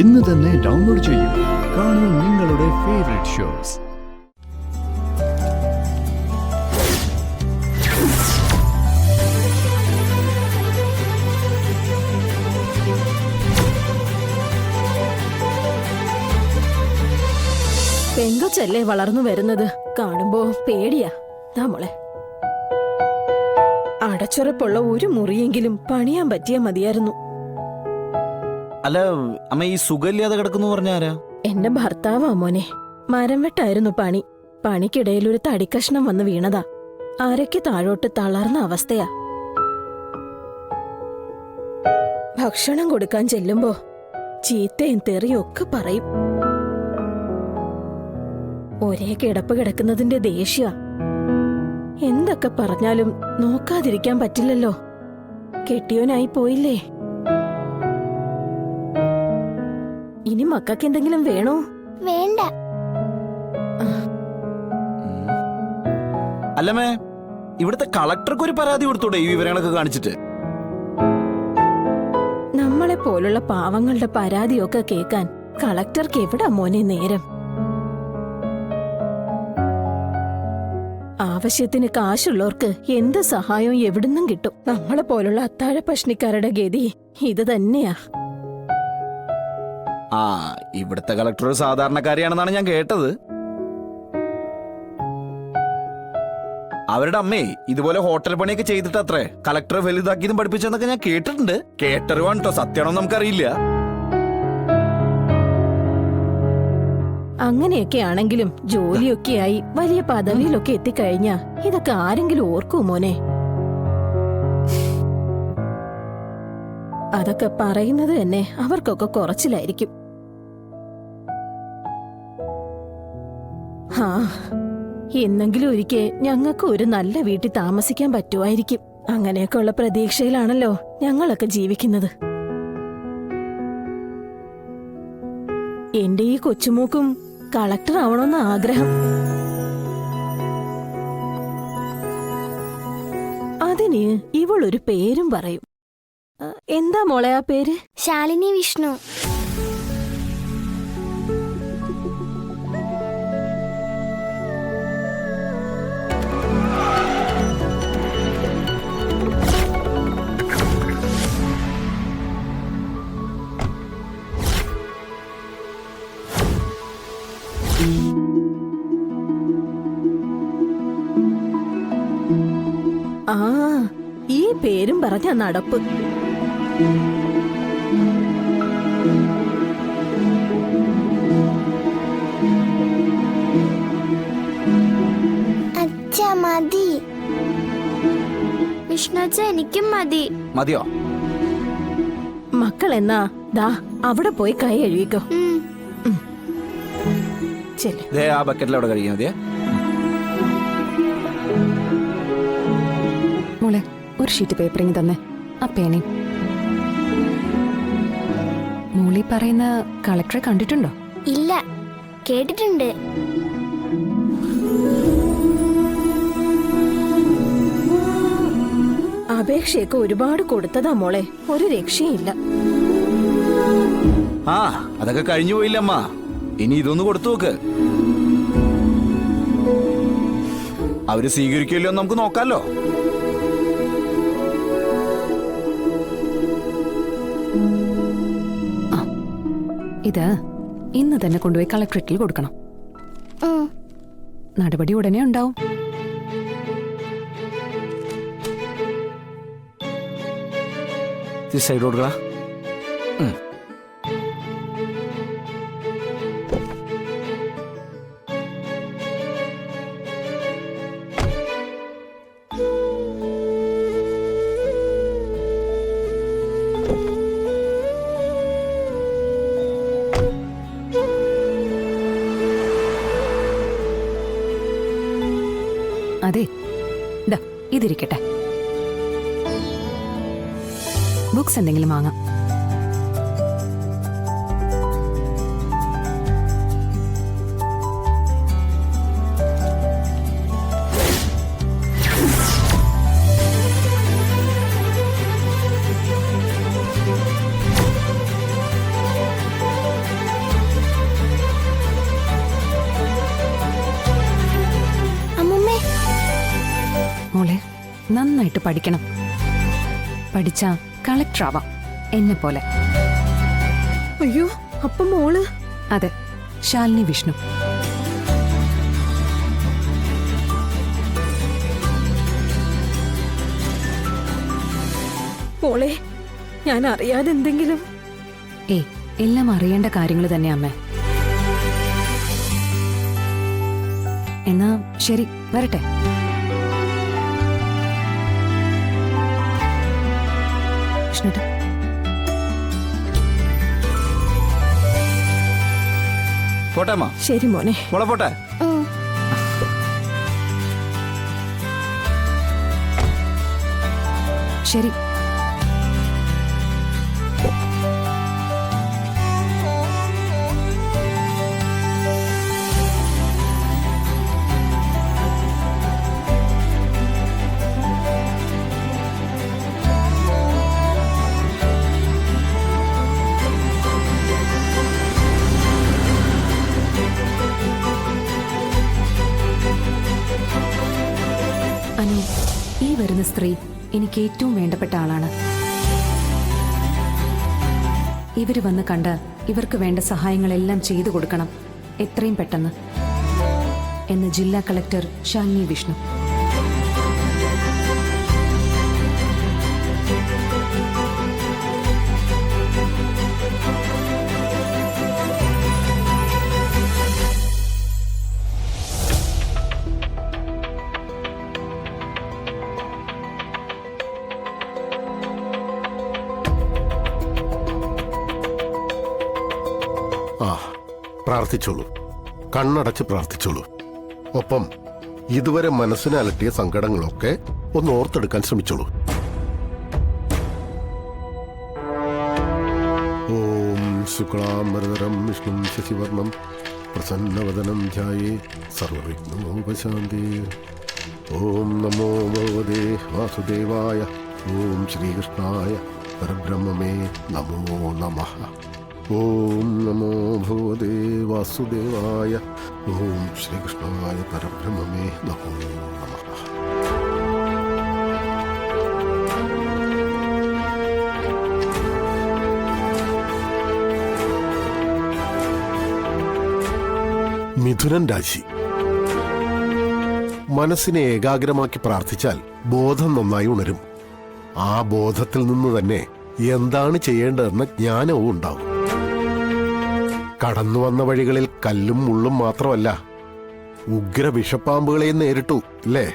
ഇന്ന് തന്നെ ഡൗൺലോഡ് ചെയ്യൂ. കാണൂ നിങ്ങളുടെ ഫേവറേറ്റ് ഷോസ്. പെങ്കൊച്ചല്ലേ വളർന്നു വരുന്നത്. കാണുമ്പോ പേടിയാ. മോളെ, അടച്ചുറപ്പുള്ള ഒരു മുറിയെങ്കിലും പണിയാൻ പറ്റിയാ മതിയായിരുന്നു. അല്ല അമ്മ, ഈ സുഖമില്ലാതെ കിടക്കുന്നു പറഞ്ഞാരാ? എന്റെ ഭർത്താവാ മോനെ. മരം വെട്ടായിരുന്നു പണി. പണിക്കിടയിൽ ഒരു തടിക്കഷ്ണം വന്ന് വീണതാ. അരയ്ക്ക് താഴോട്ട് തളർന്ന അവസ്ഥയാ. ഭക്ഷണം കൊടുക്കാൻ ചെല്ലുമ്പോ ചീത്തയും തെറിയും ഒക്കെ പറയും. ഒരേ കിടപ്പ് കിടക്കുന്നതിന്റെ ദേഷ്യ. എന്തൊക്കെ പറഞ്ഞാലും നോക്കാതിരിക്കാൻ പറ്റില്ലല്ലോ. കെട്ടിയോനായി പോയില്ലേ. ഇനി മക്കൾക്ക് എന്തെങ്കിലും വേണോ? വേണ്ട. അല്ലമ്മേ, ഇവിടുത്തെ കളക്ടർക്ക് ഒരു പരാതി കൊടുത്തൂടെ ഈ വിവരങ്ങളൊക്കെ കാണിച്ചിട്ട്? നമ്മളെ പോലുള്ള പാവങ്ങളുടെ പരാതിയൊക്കെ കേൾക്കാൻ കളക്ടർക്ക് എവിടാ മോനെ നേരം? ആവശ്യത്തിന് കാശുള്ളവർക്ക് എന്ത് സഹായവും എവിടുന്നും കിട്ടും. നമ്മളെ പോലുള്ള അത്താഴ പഷ്ണിക്കാരുടെ ഗതി ഇത് തന്നെയാ. ആ, ഇവിടുത്തെ കളക്ടർ ഒരു സാധാരണക്കാരിയാണെന്നാണ് ഞാൻ കേട്ടത്. അവരുടെ അമ്മേ ഇതുപോലെ ഹോട്ടൽ പണിയൊക്കെ ചെയ്തിട്ട് അത്രേ കളക്ടറെ വലുതാക്കിയതും പഠിപ്പിച്ചെന്നൊക്കെ ഞാൻ കേട്ടിട്ടുണ്ട്. കേട്ടറിവാണ് കേട്ടോ, സത്യമാണോ നമുക്കറിയില്ല. അങ്ങനെയൊക്കെ ആണെങ്കിലും ജോലിയൊക്കെയായി വലിയ പദവിയിലൊക്കെ എത്തിക്കഴിഞ്ഞാ ഇതൊക്കെ ആരെങ്കിലും ഓർക്കൂ മോനെ? അതൊക്കെ പറയുന്നത് തന്നെ അവർക്കൊക്കെ കുറച്ചിലായിരിക്കും. ആ, എന്നെങ്കിലും ഒരിക്കൽ ഞങ്ങൾക്ക് ഒരു നല്ല വീട്ടിൽ താമസിക്കാൻ പറ്റുമായിരിക്കും. അങ്ങനെയൊക്കെയുള്ള പ്രതീക്ഷയിലാണല്ലോ ഞങ്ങളൊക്കെ ജീവിക്കുന്നത്. എന്റെ ഈ കൊച്ചുമോക്കും കളക്ടർ ആവണമെന്ന് ആഗ്രഹം. അതിന് ഇവളൊരു പേരും പറയും. എന്താ മോളെ ആ പേര്? ശാലിനി വിഷ്ണു. ആ, ഈ പേരും പറഞ്ഞ നടപ്പ്. അച്ഛാ മതി. വിഷ്ണുച്ച എനിക്കും മതി. മതിയോ? മക്കൾ എന്നാ ദാ അവിടെ പോയി കൈ കഴുകിക്കോ. ദേ ആ ബക്കറ്റിൽ അവിടെ കഴിയാൻ മതിയേ. മോളെ, ഒരു ഷീറ്റ് പേപ്പറിങ് തന്നെ. ആ പേനയും. മോളി പറയുന്ന കളക്ടറെ കണ്ടിട്ടുണ്ടോ? ഇല്ല, കേട്ടിട്ടുണ്ട്. അപേക്ഷയൊക്കെ ഒരുപാട് കൊടുത്തതാ മോളെ, ഒരു രക്ഷയില്ല. ആ, അതൊക്കെ കഴിഞ്ഞു പോയില്ലമ്മ. ഇനി ഇതൊന്ന് കൊടുത്തു നോക്ക്. അവര് സ്വീകരിക്കില്ലോ നമുക്ക് നോക്കാലോ. ഇത് ഇന്ന് തന്നെ കൊണ്ടുപോയി കളക്ടറേറ്റിൽ കൊടുക്കണം. നടപടി ഉടനെ ഉണ്ടാവും. സൈഡ് കൊടുക്ക. അതെ, ഇതിരിക്കട്ടെ. ബുക്സ് എന്തെങ്കിലും വാങ്ങാം. പഠിക്കണം. പഠിച്ചാ കളക്ടർ ആവാം, എന്നെ പോലെ. അയ്യോ, അപ്പൊ മോള്? അതെ, ശാലിനി വിഷ്ണു. മോളെ, ഞാൻ അറിയാതെ എന്തെങ്കിലും? എല്ലാം അറിയേണ്ട കാര്യങ്ങൾ തന്നെ അമ്മ. എന്നാ ശരി, വരട്ടെ. വിഷ്ണുട്ട, പോട്ടെ അമ്മ. ശരി മോനെ. മോളെ പോട്ടെ. ശരി. അനു, ഈ വരുന്ന സ്ത്രീ എനിക്ക് ഏറ്റവും വേണ്ടപ്പെട്ട ആളാണ്. ഇവര് വന്ന് കണ്ട് ഇവർക്ക് വേണ്ട സഹായങ്ങളെല്ലാം ചെയ്തു കൊടുക്കണം, എത്രയും പെട്ടെന്ന് എന്ന് ജില്ലാ കളക്ടർ ശാലിനി വിഷ്ണു. പ്രാർത്ഥിച്ചോളൂ, കണ്ണടച്ച് പ്രാർത്ഥിച്ചോളൂ. ഒപ്പം ഇതുവരെ മനസ്സിനെ അലട്ടിയ സങ്കടങ്ങളൊക്കെ ഒന്ന് ഓർത്തെടുക്കാൻ ശ്രമിച്ചോളൂ. ഓം ശുക്ലാംബരധരം വിഷ്ണും ശശിവർണം പ്രസന്നവദനം ധ്യായേ സർവവിഘ്നോപശാന്തി. ഓം നമോ ഭഗവതേ വാസുദേവായ. ഓം ശ്രീകൃഷ്ണായ പരബ്രഹ്മമേ നമോ നമഃ. ഓം നമോ ഭഗവതേ വാസുദേവായ. ഓം ശ്രീകൃഷ്ണായ പരബ്രഹ്മമേ നമോ നമഃ. മിഥുനൻ രാശി. മനസ്സിനെ ഏകാഗ്രമാക്കി പ്രാർത്ഥിച്ചാൽ ബോധം നന്നായി ഉണരും. ആ ബോധത്തിൽ നിന്ന് തന്നെ എന്താണ് ചെയ്യേണ്ടതെന്ന ജ്ഞാനവും ഉണ്ടാവും. കടന്നു വന്ന വഴികളിൽ കല്ലും മുള്ളും മാത്രമല്ല, ഉഗ്ര വിഷപ്പാമ്പുകളെയും നേരിട്ടു, അല്ലേ?